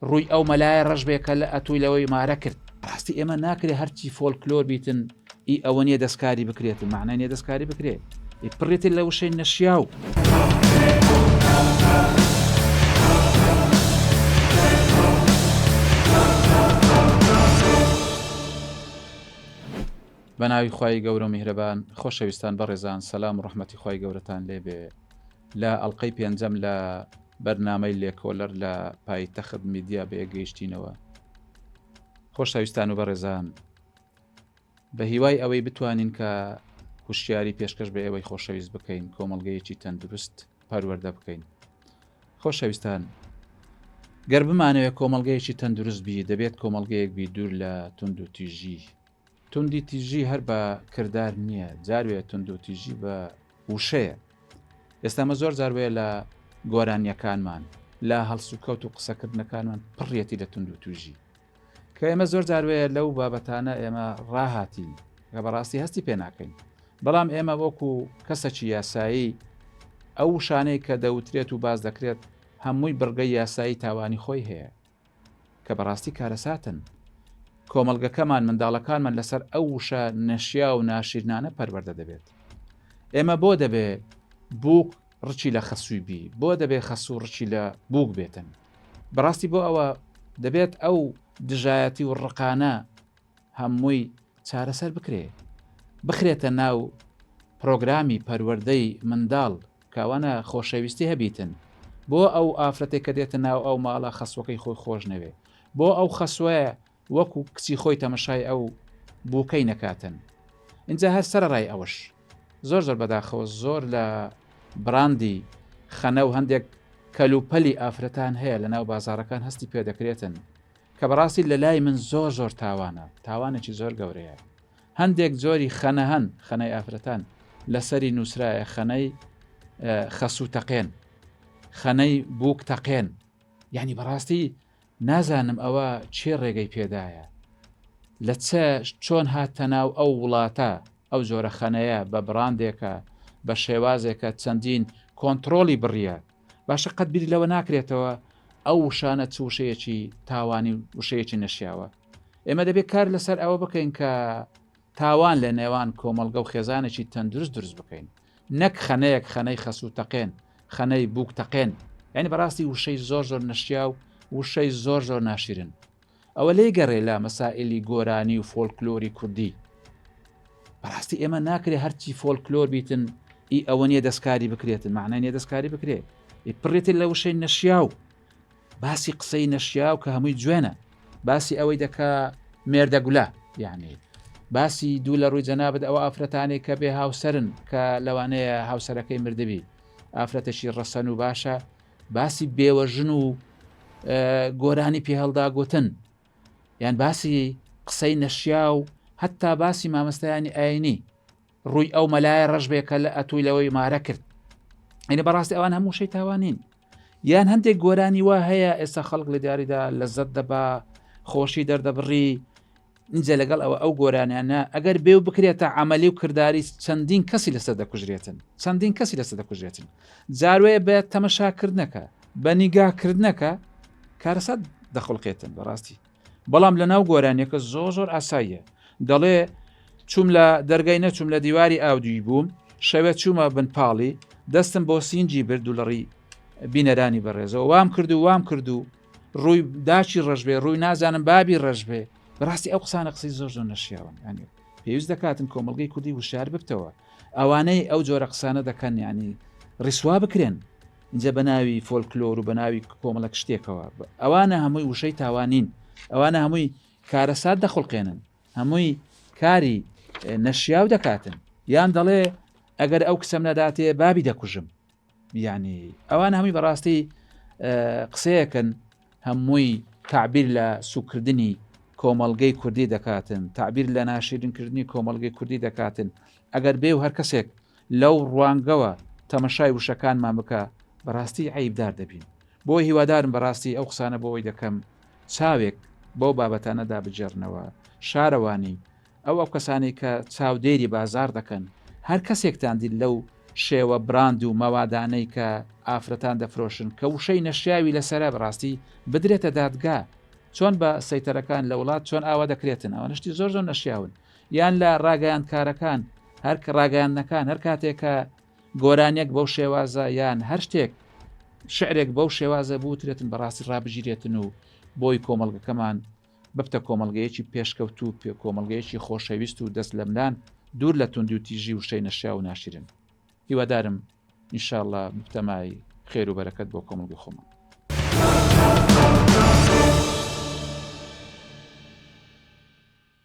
ڕووی ئەو مەلایە ڕەش بێ کە لە ئەتووی لەوەی مارە کرد. ڕاستی ئێمە ناکرێ هەرچی فۆلکلۆر بیتن ئی ئەوە نیە دەستکاری بکرێتن، معنای نیە دەستکاری بکرێت، پڕێتی لە وشەی نەشیاو. بەناوی خوای گەورە و میهرەبان، خۆشەویستان بەڕێزان، سەلام و ڕەحمەتی خوای گەورەتان لێبێ. لە ئەڵقەی پێنجەم لە بەرنامەی لێکۆلەر لە پایتەخت میدیا بەیەگەیشتینەوە. خۆشەویستان و بەڕێزان، بە هیوای ئەوەی بتوانین کە هوشیاری پێشکەش بە ئێوەی خۆشەویست بکەین، کۆمەڵگەیەکی تەندروست پەروەردە بکەین. خۆشەویستان، گەر بمانەوێت کۆمەڵگەیەکی تەندروست بی، دەبێت کۆمەڵگەیەک بی دوور لە تند و تیژی. توندی تیژی هەر بە کردار نییە، جاروێت تند و تیژی بە وشەیە. ئێستامە زۆر جاروەیە لە گۆرانیەکانمان، لە هەڵس و کەوت و قسەکردنەکانمان پڕێتی لە تند و توژی، کە ئێمە زۆر جاروەیە لەو بابەتانە ئێمە ڕاهاتین کە بەڕاستی هەستی پێ ناکەین. بەڵام ئێمە وەکو کەسێکی یاسایی ئەو شانەی کە دەوترێت و باز دەکرێت هەمووی بڕگەی یاسایی تاوانی خۆی هەیە کە بەڕاستی کارەساتن. کۆمەڵگەکەمان، منداڵەکانمان لەسەر ئەو وشە نەشیا و ناشرینانە پەروەردە دەبێت. ئێمە بۆ دەبێ بووک ڕچی لە خەسووی بی، بۆ دەبێ خەسوو ڕچی لە بووک بێتن. بەڕاستی بۆ ئەوە دەبێت ئەو دژایەتی و ڕقانە هەمووی چارەسەر بکرێ، بخرێتە ناو پرۆگرامی پەروەردەی منداڵ کاوانە خۆشەویستی هەبیتن، بۆ ئەو ئافرەتێک کە دێتە ناو ئەو ماڵە خەسوەکەی خۆی خۆش نەوێ، بۆ ئەو خەسوەیە وەکو کچی خۆی تەمەشای ئەو بووکەی نەکاتن. اینجا هەر سەرڕای ئەوەش زۆر بەداخەوە زۆر لە براندی خەنە و هەندێک کەلوپەلی ئافرەتان هەیە لە ناو بازارەکان هەستی پێ دەکرێتن کە بەڕاستی لە لای من زۆر تاوانە، تاوانێکی زۆر گەورەیە. هەندێک جۆری خەنە هەن، خەنەی ئافرەتان لەسەری نووسرایە، خەنەی خەسوو تەقێن، خەنەی بووک تەقێن. یعنی بەڕاستی نازانم ئەوە چێ ڕێگەی پێدایە، لە چۆن هاتە ناو ئەو وڵاتە ئەو جۆرە خەنەیە بە براندێکە، بە شێوازێکە چەندین کۆنتترۆلی بڕیە. باشە قەت بیری لەوە ناکرێتەوە ئەو وشانە چوشەیەکی تاوانی وشەیەکی نەشیاوە. ئێمە دەبێت کار لەسەر ئەوە بکەین کە تاوان لە نێوان کۆمەڵگە و خێزانێکی تەندروست دروست بکەین، نەک خەنەیەک خەنەی خەسوو تەقێن، خەنەی بووک تەقێن. یعنی بەڕاستی وشەی زۆر نەشیا و وشەی زۆر ناشرن. ئەوە لێ گەڕێ لە مەسائلی گۆرانی و فۆلکلۆری کوردی. بەڕاستی ئێمە ناکرێ هەرچی فۆلکلۆر بیتن ئی ئەوە نیە دەستکاری بکرێتن، معنای نیە دەستکاری بکرێت، پڕێتی لە وشەی نەشیا و باسی قسەی نەشیا و کە هەمووی جوێنە، باسی ئەوەی دەکا مێردەگولا، یعنی باسی دوو لە ڕووی جەنابەت ئەوە ئافرەتانێک کە بێ هاوسەرن کە لەوانەیە هاوسەرەکەی مردبی، ئافرەتەشی ڕەسەن و باشە، باسی بێوەژن و گۆرانی پێ هەڵدا گوتن، یان باسی قسەی نەشیا و حتا باسی مامەستایانی ئاینی، ڕووی ئەو مەلایە ڕەش بێ کە لە ئەتووی لەوەی مارە کرد. ئەینە بەڕاستی ئەوان هەموو شەی تاوانین. یان هەندێک گۆرانی وا هەیە ئێستا خەڵک لە دیاریدا لەزەت دەبا، خۆشی دەردەبڕی. اینجا لەگەڵ ئەو گۆرانیانە ئەگەر بێ و بکرێتە عەمەلی و کردداری چەندین کەسی لەسەر دەکوژرێتن، چەندین کەسی لەسەر دەکوژرێتن. جاروەیە بە تەمەشاکردنەکە، بە نیگاکردنەکە کارەسات دەخڵقێتن بەڕاستی. بەڵام لە ناو گۆرانیەکە زۆر ئاساییە. دەڵێ چوم لە دەرگای نەچوم لە دیواری ئاودوی بووم، شەوێت چوومە بنپاڵی، دەستم بۆ سینجی برد و لەڕی بینەرانی بەڕێزەوە وام کردو ڕووی داچی ڕەش بێ، ڕووی نازانم بابی ڕەش بێ. بەڕاستی ئەو قسانە قسەی زۆر نەشیاون. ینی پێویست دەکاتن کۆمەڵگەی کوردی وشار ببتەوە، ئەوانەی ئەو جۆرە قسانە دەکەن، ینی ڕیسوا بکرێن اینجا بە ناوی فۆلکلۆر و بە ناوی کۆمەڵک شتێکەوە. ئەوانە هەمووی وشەی تاوانین، ئەوانە هەمووی کارەسات دەخڵقێنن، هەمووی کاری نەشیاو دەکاتن. یان دەڵێ ئەگەر ئەو کسەم نەداتێ بابی دەکوژم. یعنی ئەوان هەمووی بەڕاستی قسەیەکن، هەمووی تعبیر لە سوکردنی کۆمەڵگەی کوردی دەکاتن، تعبیر لە ناشرینکردنی کۆمەڵگەی کوردی دەکاتن. ئەگەر بێ و هەر کەسێک لەو ڕوانگەوە تەمەشای وشەکانمان بکە، بەڕاستی عیبدار دەبین. بۆ هیوادارم بەڕاستی ئەو قسانە بۆەوەی دەکەم چاوێک بەو بابەتانەدا بجێڕنەوە. شارەوانی ئەو کەسانی کە چاودێری بازار دەکەن، هەر کەسێکتان دیت لەو شێوە براند و مەوادانەی کە ئافرەتان دەفرۆشن کە وشەی نەشیاوی لەسرە بڕاستی بدرێتە دادگا چۆن بە سەیتەرەکان لە وڵات چۆن ئاوا دەکرێتن ئەوە نشتی زۆر زۆر نەشیاون یان لە ڕاگەیان کارەکان هەر ڕاگەیانەکان هەر کاتێکە گۆرانێک بەو شێوازە یان هەر شتێک شعرێک بەو شێوازە بوترێتن بەڕاستی ڕابژیرێتن و بۆی کۆمەڵگەکەمان ببتە کۆمەڵگەیەکی پێشکەوت و کۆمەڵگەیەکی خۆشەویست و دەست لەملان دوور لە توندی و تیژی وشەی نەشیا و ناشرن هیوادارم ئینشاءڵڵا بتەمای خێر و بەرەکەت بۆ کۆمەڵگەی خۆمان.